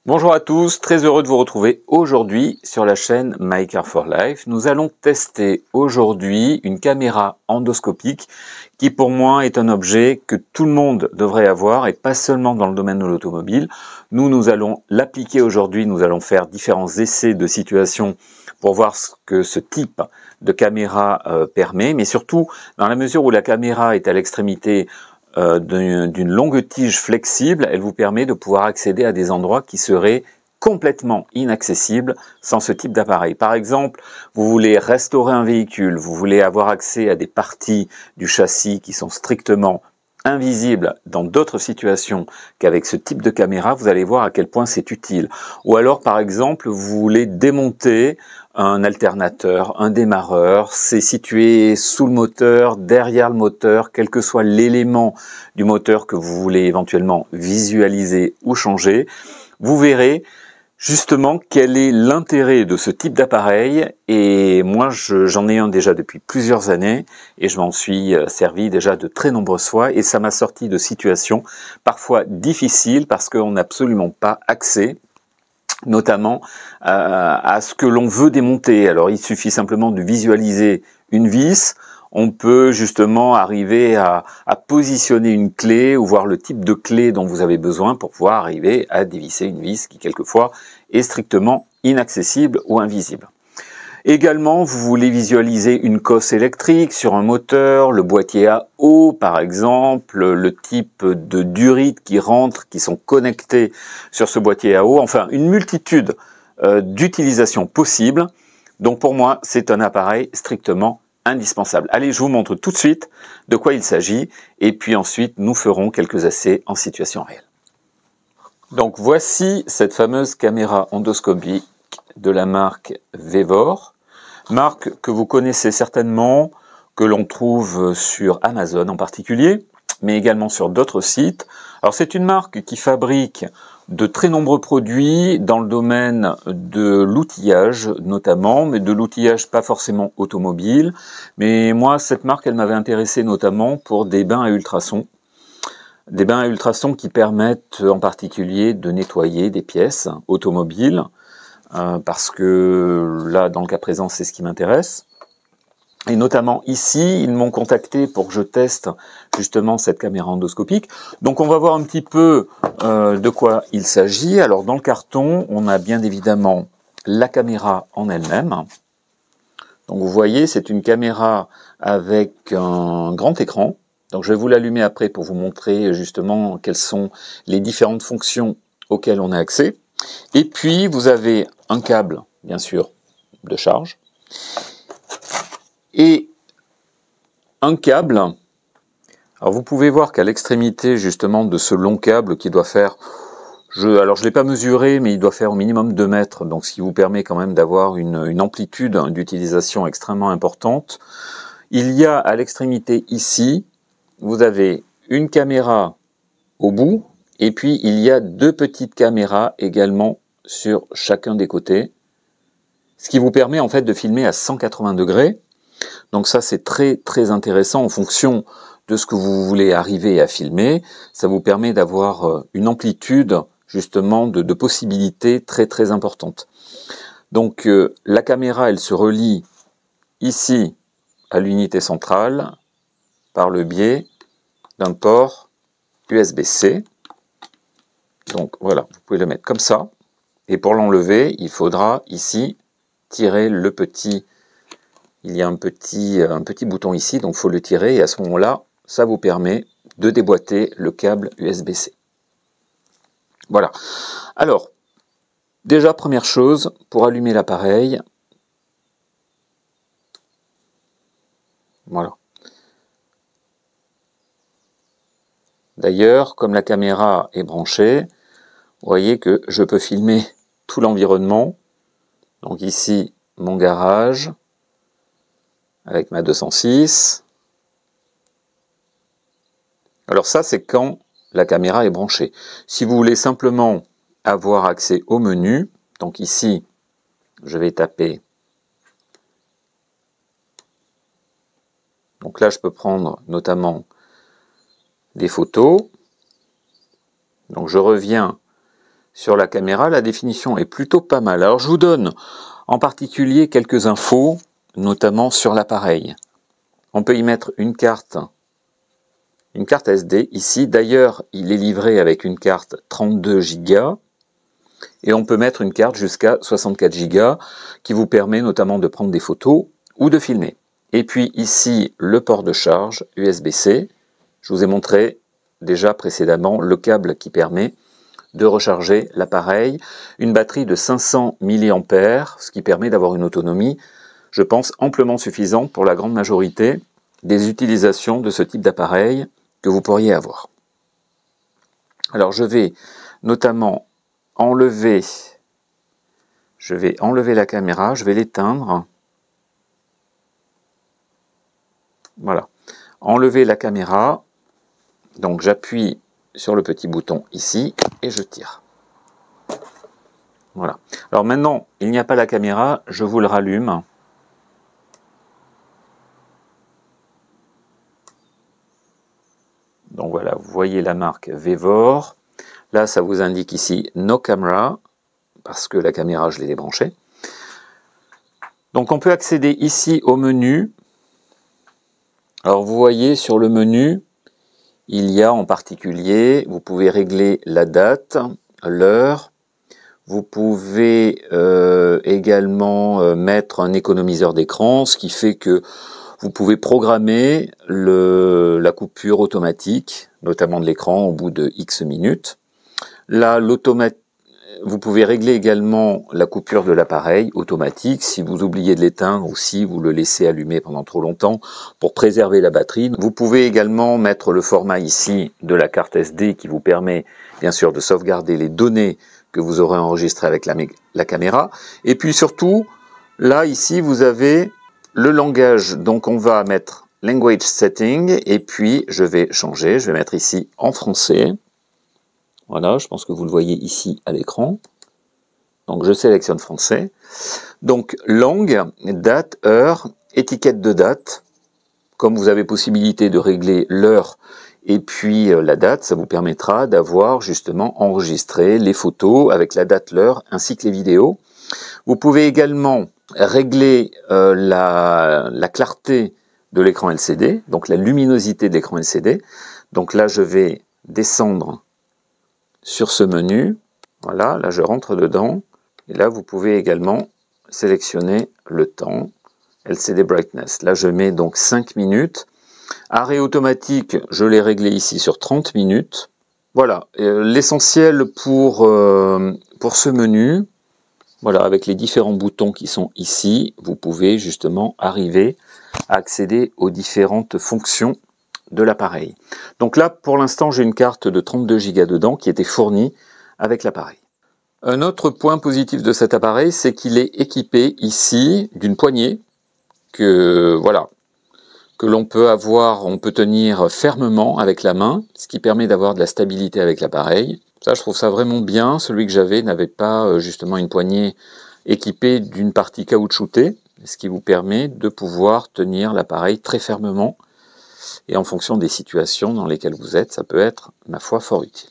Bonjour à tous, très heureux de vous retrouver aujourd'hui sur la chaîne My Car for Life. Nous allons tester aujourd'hui une caméra endoscopique qui pour moi est un objet que tout le monde devrait avoir et pas seulement dans le domaine de l'automobile. Nous allons l'appliquer aujourd'hui, nous allons faire différents essais de situation pour voir ce que ce type de caméra permet, mais surtout dans la mesure où la caméra est à l'extrémité d'une longue tige flexible, elle vous permet de pouvoir accéder à des endroits qui seraient complètement inaccessibles sans ce type d'appareil. Par exemple, vous voulez restaurer un véhicule, vous voulez avoir accès à des parties du châssis qui sont strictement invisibles dans d'autres situations qu'avec ce type de caméra, vous allez voir à quel point c'est utile. Ou alors, par exemple, vous voulez démonter un alternateur, un démarreur, c'est situé sous le moteur, derrière le moteur, quel que soit l'élément du moteur que vous voulez éventuellement visualiser ou changer, vous verrez justement quel est l'intérêt de ce type d'appareil. Et moi j'en ai un déjà depuis plusieurs années et je m'en suis servi déjà de très nombreuses fois et ça m'a sorti de situations parfois difficiles parce qu'on n'a absolument pas accès notamment à ce que l'on veut démonter. Alors il suffit simplement de visualiser une vis, on peut justement arriver à positionner une clé ou voir le type de clé dont vous avez besoin pour pouvoir arriver à dévisser une vis qui quelquefois est strictement inaccessible ou invisible. Également, vous voulez visualiser une cosse électrique sur un moteur, le boîtier à eau par exemple, le type de durites qui rentrent, qui sont connectés sur ce boîtier à eau, enfin une multitude d'utilisations possibles. Donc pour moi, c'est un appareil strictement indispensable. Allez, je vous montre tout de suite de quoi il s'agit et puis ensuite nous ferons quelques essais en situation réelle. Donc voici cette fameuse caméra endoscopique de la marque Vevor, marque que vous connaissez certainement, que l'on trouve sur Amazon en particulier, mais également sur d'autres sites. Alors c'est une marque qui fabrique de très nombreux produits dans le domaine de l'outillage notamment, mais de l'outillage pas forcément automobile. Mais moi, cette marque, elle m'avait intéressé notamment pour des bains à ultrasons. Des bains à ultrasons qui permettent en particulier de nettoyer des pièces automobiles, parce que là, dans le cas présent, c'est ce qui m'intéresse. Et notamment ici, ils m'ont contacté pour que je teste justement cette caméra endoscopique. Donc on va voir un petit peu de quoi il s'agit. Alors dans le carton, on a bien évidemment la caméra en elle-même. Donc vous voyez, c'est une caméra avec un grand écran. Donc je vais vous l'allumer après pour vous montrer justement quelles sont les différentes fonctions auxquelles on a accès. Et puis vous avez un câble, bien sûr, de charge. Et un câble, alors vous pouvez voir qu'à l'extrémité justement de ce long câble qui doit faire, alors je ne l'ai pas mesuré, mais il doit faire au minimum 2 mètres, donc ce qui vous permet quand même d'avoir une amplitude d'utilisation extrêmement importante. Il y a à l'extrémité ici, vous avez une caméra au bout, et puis il y a 2 petites caméras également sur chacun des côtés, ce qui vous permet en fait de filmer à 180 degrés. Donc ça c'est très très intéressant en fonction de ce que vous voulez arriver à filmer. Ça vous permet d'avoir une amplitude justement de possibilités très très importantes. Donc la caméra elle se relie ici à l'unité centrale par le biais d'un port USB-C. Donc voilà, vous pouvez le mettre comme ça. Et pour l'enlever, il faudra ici tirer le petit. Il y a un petit bouton ici, donc il faut le tirer et à ce moment-là, ça vous permet de déboîter le câble USB-C. Voilà. Alors, déjà, première chose, pour allumer l'appareil, voilà. D'ailleurs, comme la caméra est branchée, vous voyez que je peux filmer tout l'environnement. Donc ici, mon garage, avec ma 206. Alors ça, c'est quand la caméra est branchée. Si vous voulez simplement avoir accès au menu, donc ici, je vais taper. Donc là, je peux prendre notamment des photos. Donc je reviens sur la caméra, la définition est plutôt pas mal. Alors je vous donne en particulier quelques infos, notamment sur l'appareil. On peut y mettre une carte SD ici. D'ailleurs, il est livré avec une carte 32 Go. Et on peut mettre une carte jusqu'à 64 Go qui vous permet notamment de prendre des photos ou de filmer. Et puis ici, le port de charge USB-C. Je vous ai montré déjà précédemment le câble qui permet de recharger l'appareil. Une batterie de 500 mAh, ce qui permet d'avoir une autonomie, je pense, amplement suffisante pour la grande majorité des utilisations de ce type d'appareil que vous pourriez avoir. Alors je vais notamment enlever la caméra, je vais l'éteindre. Voilà. Enlever la caméra. Donc j'appuie sur le petit bouton ici et je tire. Voilà. Alors maintenant, il n'y a pas la caméra, je vous le rallume. Donc voilà, vous voyez la marque Vevor. Là, ça vous indique ici No Camera, parce que la caméra, je l'ai débranchée. Donc on peut accéder ici au menu. Alors vous voyez sur le menu, il y a en particulier, vous pouvez régler la date, l'heure. Vous pouvez également mettre un économiseur d'écran, ce qui fait que vous pouvez programmer la coupure automatique, notamment de l'écran au bout de X minutes. Là, vous pouvez régler également la coupure de l'appareil automatique si vous oubliez de l'éteindre ou si vous le laissez allumer pendant trop longtemps pour préserver la batterie. Vous pouvez également mettre le format ici de la carte SD qui vous permet bien sûr de sauvegarder les données que vous aurez enregistrées avec la caméra. Et puis surtout, là ici vous avez le langage, donc on va mettre Language Setting et puis je vais changer, je vais mettre ici en français. Voilà, je pense que vous le voyez ici à l'écran. Donc je sélectionne français. Donc langue, date, heure, étiquette de date. Comme vous avez possibilité de régler l'heure et puis la date, ça vous permettra d'avoir justement enregistré les photos avec la date, l'heure, ainsi que les vidéos. Vous pouvez également régler la clarté de l'écran LCD, donc la luminosité de l'écran LCD. Donc là, je vais descendre sur ce menu, voilà, là je rentre dedans, et là vous pouvez également sélectionner le temps, LCD Brightness, là je mets donc 5 minutes, arrêt automatique, je l'ai réglé ici sur 30 minutes, voilà, l'essentiel pour ce menu, voilà, avec les différents boutons qui sont ici, vous pouvez justement arriver à accéder aux différentes fonctions de l'appareil. Donc là, pour l'instant, j'ai une carte de 32 Go dedans qui était fournie avec l'appareil. Un autre point positif de cet appareil, c'est qu'il est équipé ici d'une poignée que l'on peut avoir, on peut tenir fermement avec la main, ce qui permet d'avoir de la stabilité avec l'appareil. Ça, je trouve ça vraiment bien. Celui que j'avais n'avait pas justement une poignée équipée d'une partie caoutchoutée, ce qui vous permet de pouvoir tenir l'appareil très fermement. Et en fonction des situations dans lesquelles vous êtes, ça peut être, ma foi, fort utile.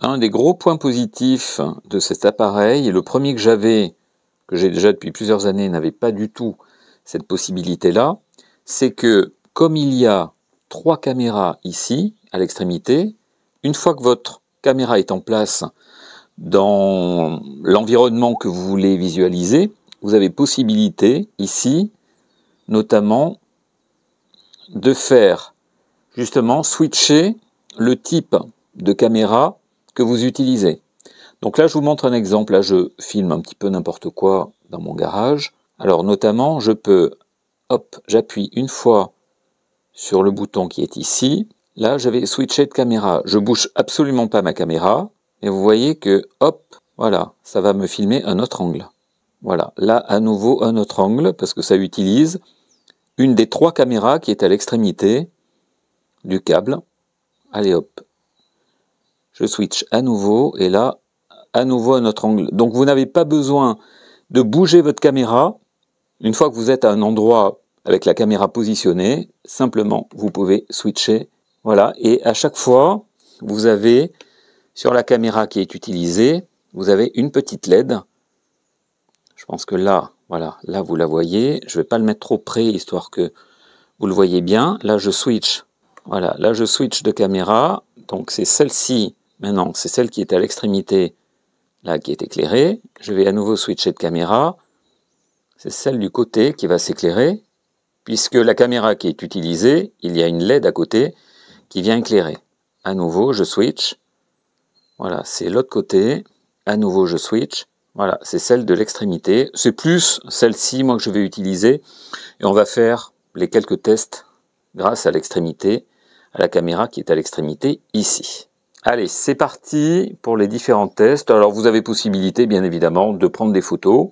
Un des gros points positifs de cet appareil, et le premier que j'ai déjà depuis plusieurs années, n'avait pas du tout cette possibilité-là, c'est que comme il y a 3 caméras ici, à l'extrémité, une fois que votre caméra est en place dans l'environnement que vous voulez visualiser, vous avez possibilité ici, notamment, de faire justement switcher le type de caméra que vous utilisez. Donc là, je vous montre un exemple. Là, je filme un petit peu n'importe quoi dans mon garage. Alors notamment, je peux, hop, j'appuie une fois sur le bouton qui est ici. Là, je vais switcher de caméra. Je bouge absolument pas ma caméra. Et vous voyez que, hop, voilà, ça va me filmer un autre angle. Voilà, là, à nouveau, un autre angle, parce que ça utilise une des 3 caméras qui est à l'extrémité du câble. Allez, hop. Je switch à nouveau, et là, à nouveau un autre angle. Donc, vous n'avez pas besoin de bouger votre caméra. Une fois que vous êtes à un endroit avec la caméra positionnée, simplement, vous pouvez switcher. Voilà, et à chaque fois, vous avez sur la caméra qui est utilisée vous avez une petite LED. Je pense que là, voilà, là vous la voyez. Je ne vais pas le mettre trop près, histoire que vous le voyez bien. Là, je switch. Voilà, là, je switch de caméra. Donc, c'est celle-ci, maintenant, c'est celle qui est à l'extrémité, là, qui est éclairée. Je vais à nouveau switcher de caméra. C'est celle du côté qui va s'éclairer, puisque la caméra qui est utilisée, il y a une LED à côté qui vient éclairer. À nouveau, je switch. Voilà, c'est l'autre côté. À nouveau, je switch. Voilà, c'est celle de l'extrémité. C'est plus celle-ci, moi, que je vais utiliser. Et on va faire les quelques tests grâce à l'extrémité, à la caméra qui est à l'extrémité ici. Allez, c'est parti pour les différents tests. Alors, vous avez possibilité, bien évidemment, de prendre des photos,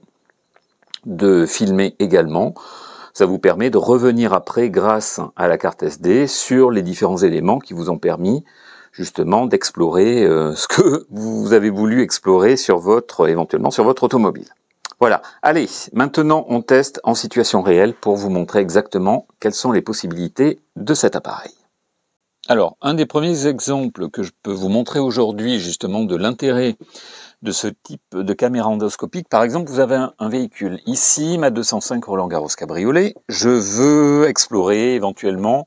de filmer également. Ça vous permet de revenir après, grâce à la carte SD, sur les différents éléments qui vous ont permis justement d'explorer ce que vous avez voulu explorer sur éventuellement sur votre automobile. Voilà, allez, maintenant on teste en situation réelle pour vous montrer exactement quelles sont les possibilités de cet appareil. Alors, un des premiers exemples que je peux vous montrer aujourd'hui, justement, de l'intérêt de ce type de caméra endoscopique, par exemple, vous avez un véhicule. Ici, ma 205 Roland-Garros Cabriolet, je veux explorer éventuellement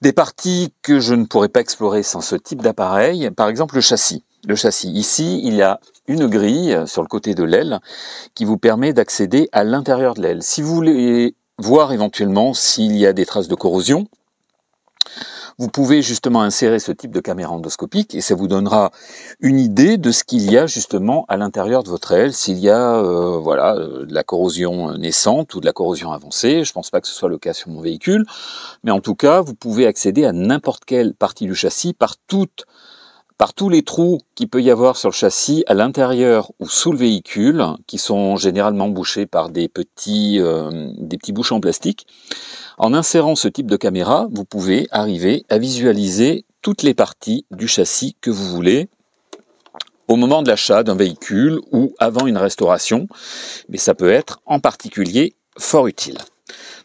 des parties que je ne pourrais pas explorer sans ce type d'appareil, par exemple le châssis. Le châssis, ici, il y a une grille sur le côté de l'aile qui vous permet d'accéder à l'intérieur de l'aile. Si vous voulez voir éventuellement s'il y a des traces de corrosion, vous pouvez justement insérer ce type de caméra endoscopique et ça vous donnera une idée de ce qu'il y a justement à l'intérieur de votre aile, s'il y a de la corrosion naissante ou de la corrosion avancée. Je ne pense pas que ce soit le cas sur mon véhicule, mais en tout cas, vous pouvez accéder à n'importe quelle partie du châssis par tous les trous qu'il peut y avoir sur le châssis, à l'intérieur ou sous le véhicule, qui sont généralement bouchés par des petits bouchons en plastique. En insérant ce type de caméra, vous pouvez arriver à visualiser toutes les parties du châssis que vous voulez au moment de l'achat d'un véhicule ou avant une restauration, mais ça peut être en particulier fort utile.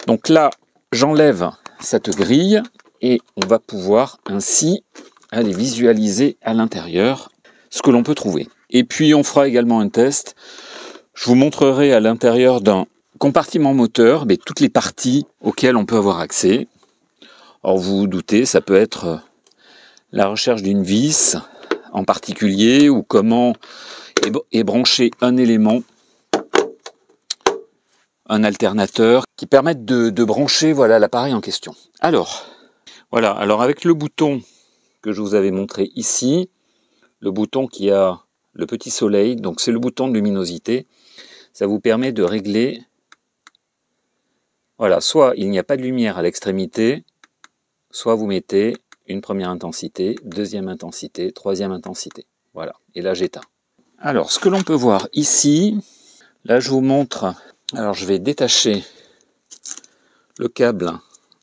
Donc là, j'enlève cette grille et on va pouvoir ainsi aller visualiser à l'intérieur ce que l'on peut trouver. Et puis on fera également un test. Je vous montrerai à l'intérieur d'un compartiment moteur, mais toutes les parties auxquelles on peut avoir accès. Alors vous vous doutez, ça peut être la recherche d'une vis en particulier, ou comment est branché un élément, un alternateur, qui permettent de brancher l'appareil en question. Alors avec le bouton que je vous avais montré ici, le bouton qui a le petit soleil, donc c'est le bouton de luminosité, ça vous permet de régler, soit il n'y a pas de lumière à l'extrémité, soit vous mettez une première intensité, deuxième intensité, troisième intensité. Voilà, et là j'éteins. Alors, ce que l'on peut voir ici, là je vous montre, alors je vais détacher le câble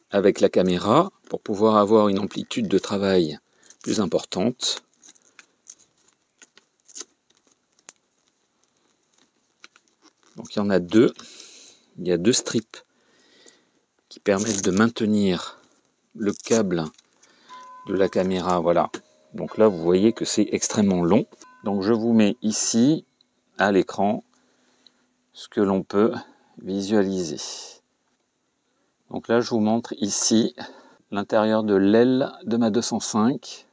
avec la caméra pour pouvoir avoir une amplitude de travail plus importante. Donc il y en a deux. Il y a deux strips qui permettent de maintenir le câble de la caméra. Voilà. Donc là, vous voyez que c'est extrêmement long. Donc je vous mets ici, à l'écran, ce que l'on peut visualiser. Donc là, je vous montre ici l'intérieur de l'aile de ma 205.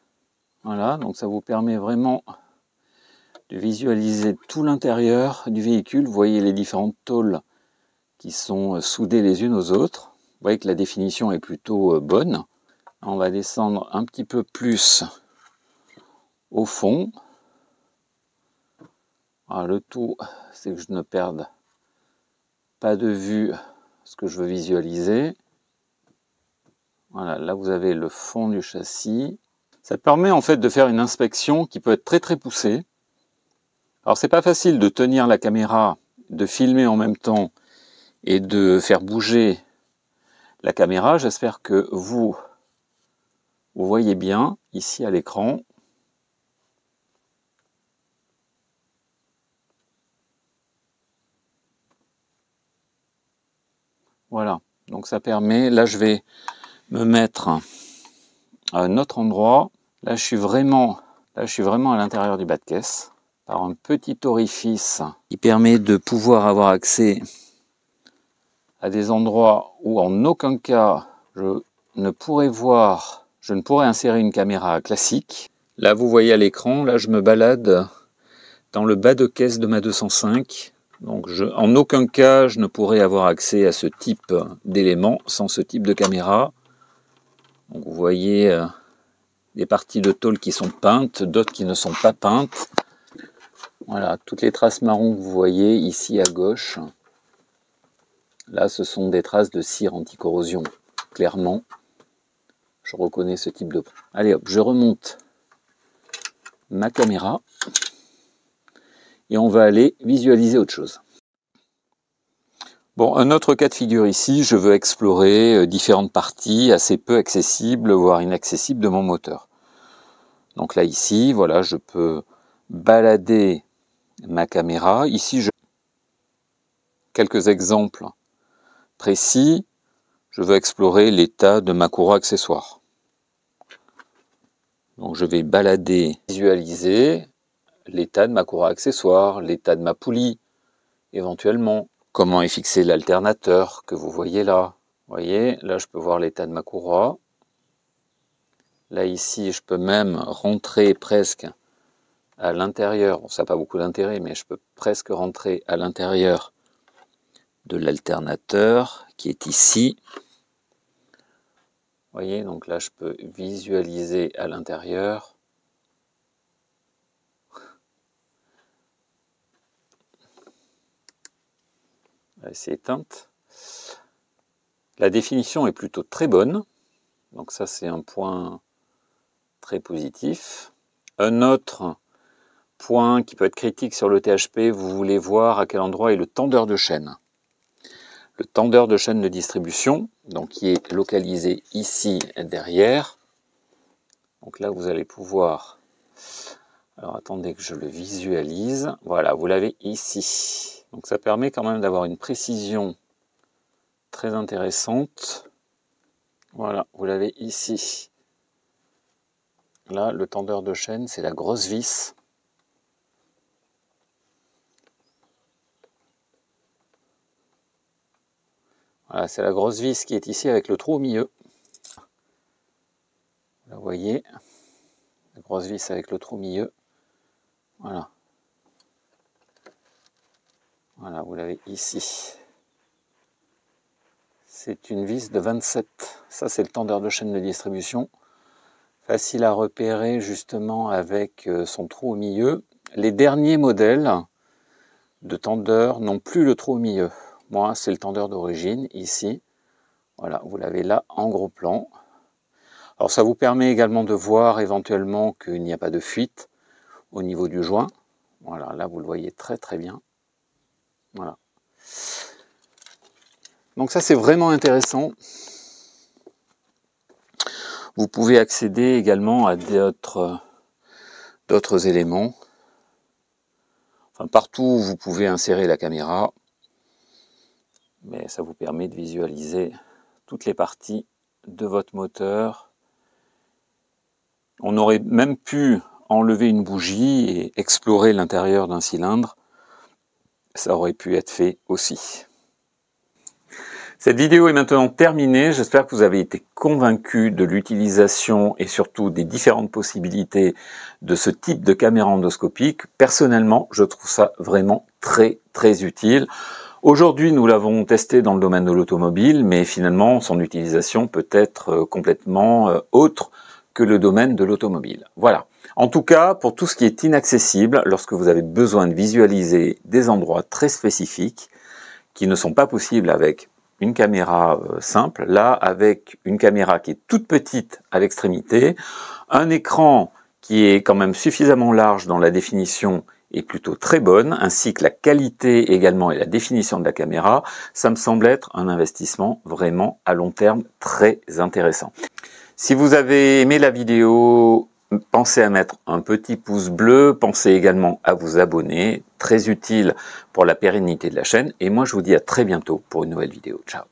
Voilà, donc ça vous permet vraiment de visualiser tout l'intérieur du véhicule. Vous voyez les différentes tôles qui sont soudées les unes aux autres. Vous voyez que la définition est plutôt bonne. On va descendre un petit peu plus au fond. Alors, le tout, c'est que je ne perde pas de vue ce que je veux visualiser. Voilà, là vous avez le fond du châssis. Ça permet en fait de faire une inspection qui peut être très très poussée. Alors c'est pas facile de tenir la caméra, de filmer en même temps et de faire bouger la caméra. J'espère que vous voyez bien ici à l'écran. Voilà, donc ça permet, là je vais me mettre à un autre endroit. Là je suis vraiment à l'intérieur du bas de caisse. par un petit orifice qui permet de pouvoir avoir accès à des endroits où en aucun cas je ne pourrais insérer une caméra classique. Là vous voyez à l'écran, là je me balade dans le bas de caisse de ma 205. Donc en aucun cas je ne pourrais avoir accès à ce type d'éléments sans ce type de caméra. Donc vous voyez des parties de tôle qui sont peintes, d'autres qui ne sont pas peintes. Voilà, toutes les traces marron que vous voyez ici à gauche. Là, ce sont des traces de cire anti-corrosion, clairement. Je reconnais ce type de... Allez hop, je remonte ma caméra. Et on va aller visualiser autre chose. Bon, un autre cas de figure ici, je veux explorer différentes parties assez peu accessibles, voire inaccessibles de mon moteur. Donc là, ici, voilà, je peux balader ma caméra. Ici, quelques exemples précis, je veux explorer l'état de ma courroie accessoire. Donc je vais balader, visualiser l'état de ma courroie accessoire, l'état de ma poulie, éventuellement. Comment est fixé l'alternateur que vous voyez là. Vous voyez, là je peux voir l'état de ma courroie. Là ici, je peux même rentrer presque à l'intérieur. Bon, ça n'a pas beaucoup d'intérêt, mais je peux presque rentrer à l'intérieur de l'alternateur qui est ici. Vous voyez, donc là je peux visualiser à l'intérieur. C'est éteinte. La définition est plutôt très bonne. Donc ça c'est un point très positif. Un autre point qui peut être critique sur le THP, vous voulez voir à quel endroit est le tendeur de chaîne. Le tendeur de chaîne de distribution, donc qui est localisé ici derrière. Donc là vous allez pouvoir... Alors attendez que je le visualise. Voilà, vous l'avez ici. Donc ça permet quand même d'avoir une précision très intéressante. Voilà, vous l'avez ici. Là, le tendeur de chaîne, c'est la grosse vis. Voilà, c'est la grosse vis qui est ici avec le trou au milieu. Là, vous voyez, la grosse vis avec le trou au milieu. Voilà. Voilà, vous l'avez ici. C'est une vis de 27. Ça, c'est le tendeur de chaîne de distribution. Facile à repérer justement avec son trou au milieu. Les derniers modèles de tendeurs n'ont plus le trou au milieu. Moi, c'est le tendeur d'origine, ici. Voilà, vous l'avez là en gros plan. Alors, ça vous permet également de voir éventuellement qu'il n'y a pas de fuite au niveau du joint. Voilà, là, vous le voyez très très bien. Voilà. Donc ça, c'est vraiment intéressant. Vous pouvez accéder également à d'autres éléments. Enfin, partout où vous pouvez insérer la caméra. Mais ça vous permet de visualiser toutes les parties de votre moteur. On aurait même pu enlever une bougie et explorer l'intérieur d'un cylindre. Ça aurait pu être fait aussi. Cette vidéo est maintenant terminée. J'espère que vous avez été convaincus de l'utilisation et surtout des différentes possibilités de ce type de caméra endoscopique. Personnellement, je trouve ça vraiment très très utile. Aujourd'hui, nous l'avons testé dans le domaine de l'automobile, mais finalement, son utilisation peut être complètement autre que le domaine de l'automobile. Voilà. En tout cas, pour tout ce qui est inaccessible, lorsque vous avez besoin de visualiser des endroits très spécifiques qui ne sont pas possibles avec une caméra simple, là, avec une caméra qui est toute petite à l'extrémité, un écran qui est quand même suffisamment large dans la définition est plutôt très bonne, ainsi que la qualité également et la définition de la caméra, ça me semble être un investissement vraiment à long terme très intéressant. Si vous avez aimé la vidéo, pensez à mettre un petit pouce bleu, pensez également à vous abonner, très utile pour la pérennité de la chaîne, et moi je vous dis à très bientôt pour une nouvelle vidéo. Ciao!